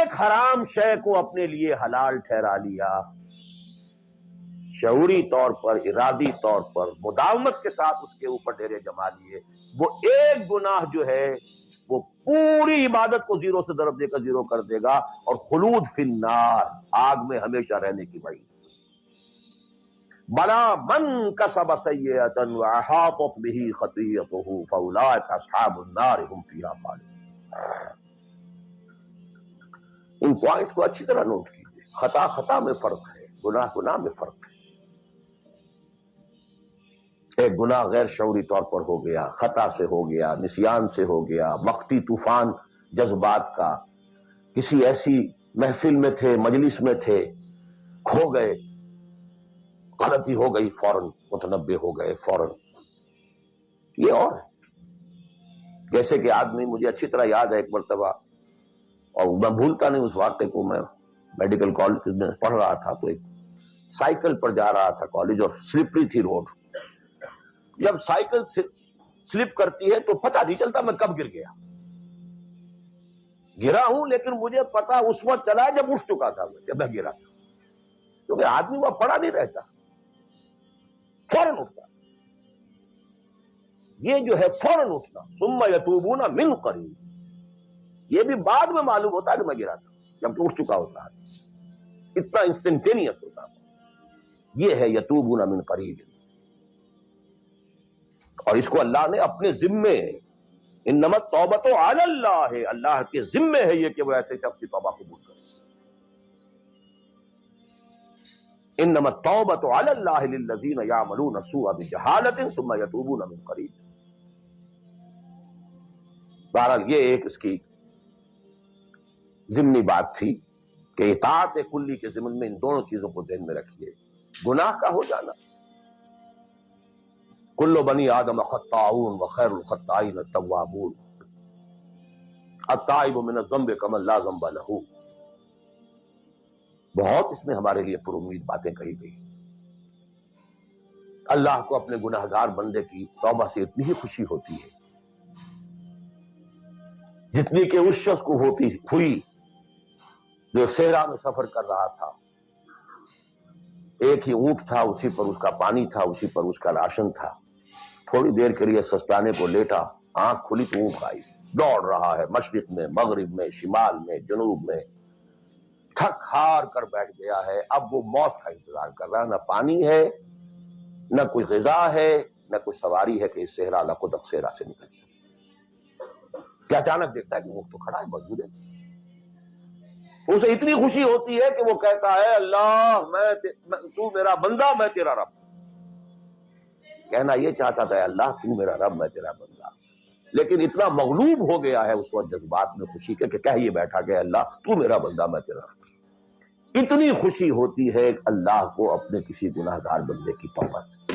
ایک حرام شے کو اپنے لیے حلال ٹھہرا لیا، شعوری طور پر، ارادی طور پر، مداومت کے ساتھ اس کے اوپر ڈیرے جما لیے، وہ ایک گناہ جو ہے وہ پوری عبادت کو زیرو سے ضرب دے کر زیرو کر دے گا، اور خلود فی النار، آگ میں ہمیشہ رہنے کی وعید۔ بلا من کسب سیئۃ واحاطت بہ خطیئتہ فاولئک اصحاب النار هم فیہا خالدون۔ ان پوائنٹس کو اچھی طرح نوٹ کیجیے، خطا خطا میں فرق ہے، گناہ گناہ میں فرق ہے۔ ایک گناہ غیر شعوری طور پر ہو گیا، خطا سے ہو گیا، نسیان سے ہو گیا، وقتی طوفان جذبات کا، کسی ایسی محفل میں تھے، مجلس میں تھے، کھو گئے، غلطی ہو گئی، فوراً متنبہ ہو گئے، فوراً۔ یہ اور ہے، جیسے کہ آدمی، مجھے اچھی طرح یاد ہے ایک مرتبہ، اور میں بھولتا نہیں اس واقعے کو، میں میڈیکل کالج میں پڑھ رہا تھا تو ایک سائیکل پر جا رہا تھا کالج، اور سلپری تھی روڈ۔ جب سائیکل سلپ کرتی ہے تو پتہ نہیں چلتا میں کب گر گیا، گرا ہوں لیکن مجھے پتا اس وقت چلا جب اٹھ چکا تھا، جب میں گرا، کیونکہ آدمی وہ پڑا نہیں رہتا، فوراً اٹھتا۔ یہ جو ہے فوراً اٹھنا، ثم یتوبون من قریب، یہ بھی بعد میں معلوم ہوتا ہے کہ میں گرا تھا، جب کہ اٹھ چکا ہوتا ہے، اتنا انسٹنٹینیس ہوتا ہے۔ یہ ہے یتوبون من قریب، اور اس کو اللہ نے اپنے ذمے، انما التوبۃ علی اللہ، اللہ کے ذمے ہے یہ کہ وہ ایسے شخص کی توبہ قبول کرے۔ انما التوبۃ علی اللہ للذین یعملون السوء بجہالۃ ثم یتوبون من قریب۔ بہرحال یہ ایک اس کی ضمنی بات تھی کہ اطاعت کلی کے ضمن میں ان دونوں چیزوں کو ذہن میں رکھیے، گناہ کا ہو جانا، کل بنی آدم خطاؤون وخیر الخطائین التوابون، التائب من الذنب کمن لا ذنب لہ۔ بہت اس میں ہمارے لیے پر امید باتیں کہی گئی۔ اللہ کو اپنے گناہگار بندے کی توبہ سے اتنی ہی خوشی ہوتی ہے جتنی کہ اس شخص کو ہوئی جو ایک صحرا میں سفر کر رہا تھا، ایک ہی اونٹ تھا، اسی پر اس کا پانی تھا، اسی پر اس کا راشن تھا، تھوڑی دیر کے لیے سستانے کو لیٹا، آنکھ کھلی تو اونٹ آئی، دوڑ رہا ہے، مشرق میں، مغرب میں، شمال میں، جنوب میں، تھک ہار کر بیٹھ گیا ہے۔ اب وہ موت کا انتظار کر رہا ہے، نہ پانی ہے، نہ کوئی غذا ہے، نہ کوئی سواری ہے کہ اس صحرا لقدق صحرا سے نکل سکے۔ کہ اچانک دیکھتا ہے کہ اونٹ تو کھڑا ہے، موجود ہے۔ اسے اتنی خوشی ہوتی ہے کہ وہ کہتا ہے اللہ تو میرا بندہ، میں تیرا رب۔ کہنا یہ چاہتا تھا اللہ تو میرا رب، میں تیرا بندہ، لیکن اتنا مغلوب ہو گیا ہے اس وقت جذبات میں خوشی کے کہ کہہ یہ بیٹھا کہ اللہ تو میرا بندہ، میں تیرا رب۔ اتنی خوشی ہوتی ہے اللہ کو اپنے کسی گناہگار بندے کی توبہ سے۔